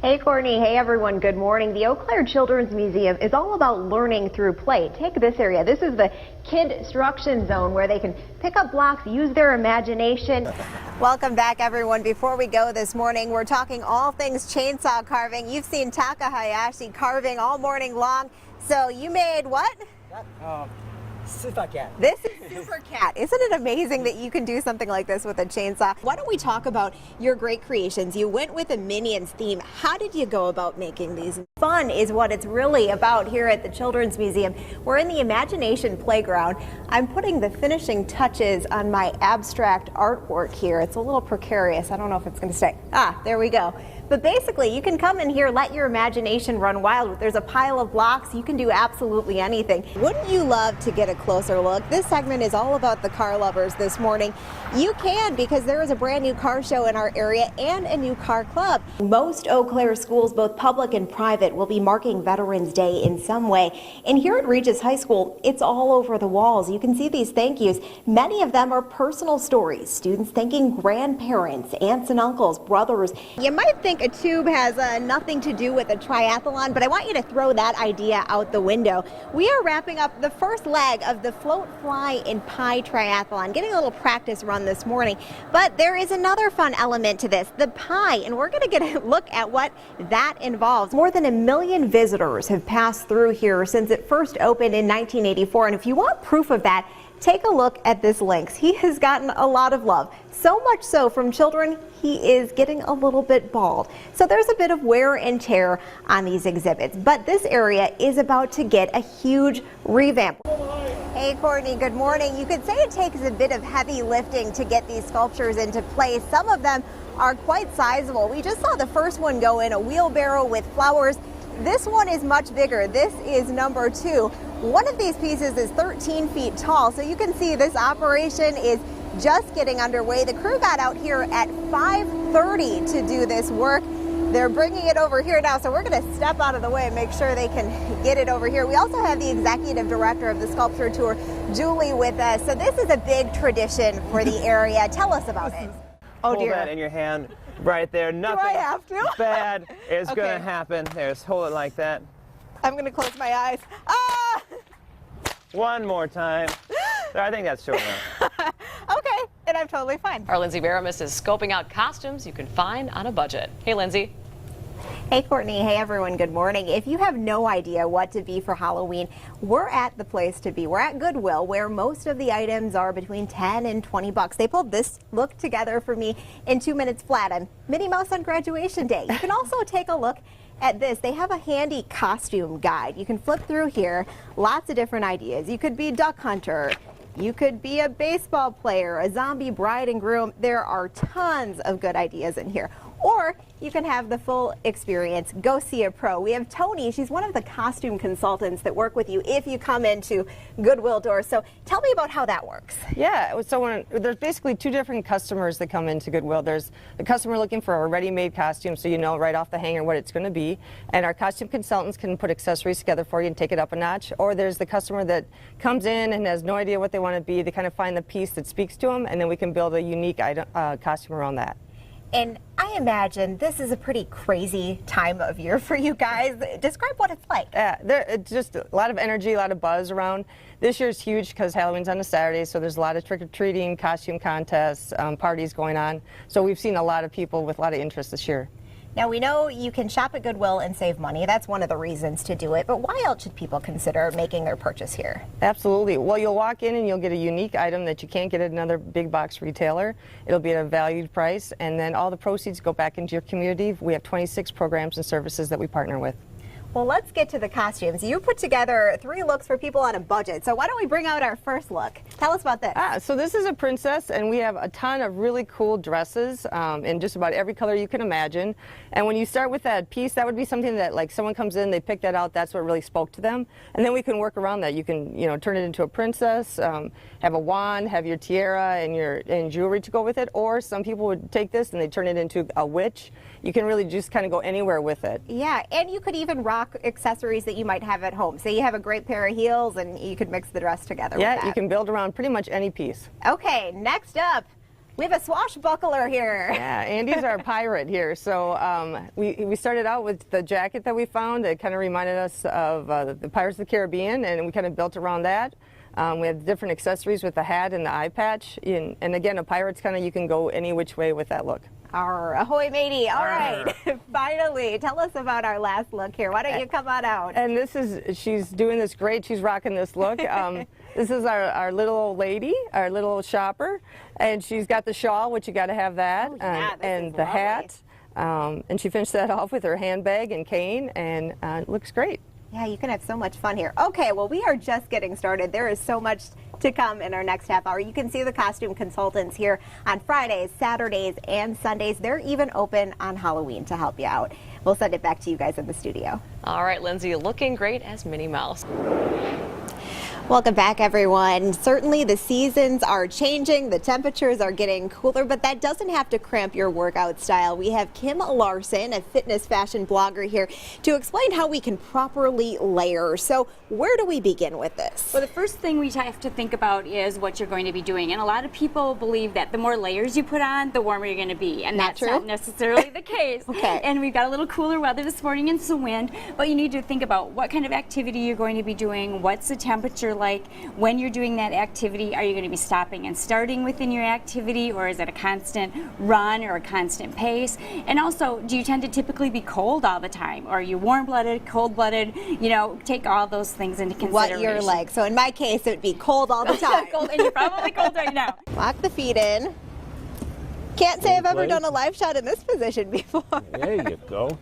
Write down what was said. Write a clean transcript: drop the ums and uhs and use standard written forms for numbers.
Hey Courtney, hey everyone, good morning. The Eau Claire Children's Museum is all about learning through play. Take this area. This is the Kid Instruction Zone where they can pick up blocks, use their imagination. Welcome back everyone. Before we go this morning, we're talking all things chainsaw carving. You've seen Taka Hayashi carving all morning long. So you made what? Super Cat. This is Super Cat. Isn't it amazing that you can do something like this with a chainsaw? Why don't we talk about your great creations? You went with a Minions theme. How did you go about making these? Fun is what it's really about here at the Children's Museum. We're in the Imagination Playground. I'm putting the finishing touches on my abstract artwork here. It's a little precarious. I don't know if it's going to stay. There we go. But basically, you can come in here, let your imagination run wild. There's a pile of blocks. You can do absolutely anything. Wouldn't you love to get a closer look? This segment is all about the car lovers this morning. You can, because there is a brand new car show in our area and a new car club. Most Eau Claire schools, both public and private, will be marking Veterans Day in some way. And here at Regis High School, it's all over the walls. You can see these thank yous. Many of them are personal stories. Students thanking grandparents, aunts and uncles, brothers. You might think a tube has nothing to do with a triathlon, but I want you to throw that idea out the window. We are wrapping up the first leg of the Float, Fly, and Pie Triathlon, getting a little practice run this morning. But there is another fun element to this, the pie, and we're going to get a look at what that involves. More than 1 million visitors have passed through here since it first opened in 1984, and if you want proof of that, take a look at this Lynx. He has gotten a lot of love, so much so from children, he is getting a little bit bald. So there's a bit of wear and tear on these exhibits, but this area is about to get a huge revamp. Hey Courtney, good morning. You could say it takes a bit of heavy lifting to get these sculptures into place. Some of them are quite sizable. We just saw the first one go in a wheelbarrow with flowers. This one is much bigger. This is number 2. One of these pieces is 13 feet tall, so you can see this operation is just getting underway. The crew got out here at 5:30 to do this work. They're bringing it over here now, so we're going to step out of the way and make sure they can get it over here. We also have the executive director of the sculpture tour, Julie, with us. So this is a big tradition for the area. Tell us about it. Oh dear. Hold that in your hand right there. Nothing Do I have to? bad is Okay. going to happen. There's hold it like that. I'm going to close my eyes. One more time. There, I think that's showing up. Okay, and I'm totally fine. Our Lindsay Veremis is scoping out costumes you can find on a budget. Hey, Lindsay. Hey Courtney, hey everyone, good morning. If you have no idea what to be for Halloween, we're at the place to be. We're at Goodwill, where most of the items are between 10 and 20 bucks. They pulled this look together for me in 2 minutes flat. I'm Minnie Mouse on graduation day. You can also take a look at this. They have a handy costume guide. You can flip through here, lots of different ideas. You could be Duck Hunter. You could be a baseball player, a zombie bride and groom. There are tons of good ideas in here. Or you can have the full experience. Go see a pro. We have Tony. She's one of the costume consultants that work with you if you come into Goodwill doors. So tell me about how that works. Yeah, so there's basically 2 different customers that come into Goodwill. There's the customer looking for a ready-made costume, so you know right off the hanger what it's going to be. And our costume consultants can put accessories together for you and take it up a notch. Or there's the customer that comes in and has no idea what they want to be. They kind of find the piece that speaks to them, and then we can build a unique costume around that. And I imagine this is a pretty crazy time of year for you guys. Describe what it's like. Yeah, it's just a lot of energy, a lot of buzz around. This year's huge because Halloween's on a Saturday, so there's a lot of trick-or-treating, costume contests, parties going on. So we've seen a lot of people with a lot of interest this year. Now, we know you can shop at Goodwill and save money. That's one of the reasons to do it. But why else should people consider making their purchase here? Absolutely. Well, you'll walk in and you'll get a unique item that you can't get at another big box retailer. It'll be at a valued price, and then all the proceeds go back into your community. We have 26 programs and services that we partner with. Well, let's get to the costumes. You put together 3 looks for people on a budget. So why don't we bring out our first look? Tell us about this. So this is a princess, and we have a ton of really cool dresses in just about every color you can imagine. And when you start with that piece, that would be something that, like, someone comes in, they pick that out, that's what really spoke to them. And then we can work around that. You can, turn it into a princess, have a wand, have your tiara and jewelry to go with it. Or some people would take this and they turn it into a witch. You can really just kind of go anywhere with it. Yeah, and you could even rock accessories that you might have at home. Say you have a great pair of heels and you could mix the dress together with that. Yeah, you can build around pretty much any piece. Okay, next up, We have a swashbuckler here. Yeah, Andy's our pirate here. So we started out with the jacket that we found. It kind of reminded us of the Pirates of the Caribbean, and we kind of built around that. We have different accessories with the hat and the eye patch. And again, a pirate's kind of, you can go any which way with that look. Arr, ahoy matey. All right, finally, tell us about our last look here. Why don't you come on out? And this is, she's doing this great. She's rocking this look. This is our little old lady, our little shopper. And she's got the shawl, which you got to have that, Oh, yeah, this and is the lovely. hat. And she finished that off with her handbag and cane, and it looks great. Yeah, you can have so much fun here. Okay, well, we are just getting started. There is so much to come in our next half hour. You can see the costume consultants here on Fridays, Saturdays, and Sundays. They're even open on Halloween to help you out. We'll send it back to you guys in the studio. All right, Lindsay, looking great as Minnie Mouse. Welcome back, everyone. Certainly the seasons are changing, the temperatures are getting cooler, but that doesn't have to cramp your workout style. We have Kim Larson, a fitness fashion blogger, here to explain how we can properly layer. So where do we begin with this? Well, the first thing we have to think about is what you're going to be doing. And a lot of people believe that the more layers you put on, the warmer you're going to be. And Not that's true? not necessarily the case. Okay. And we've got a little cooler weather this morning and some wind, but you need to think about what kind of activity you're going to be doing, what's the temperature like. When you're doing that activity, are you going to be stopping and starting within your activity, or is it a constant run or a constant pace? And also, do you tend to typically be cold all the time? Or are you warm-blooded, cold-blooded? You know, take all those things into consideration. What you're like. So in my case, it would be cold all the time. Cold, and you're probably cold right now. Lock the feet in. Can't say I've ever done a live shot in this position before. There you go.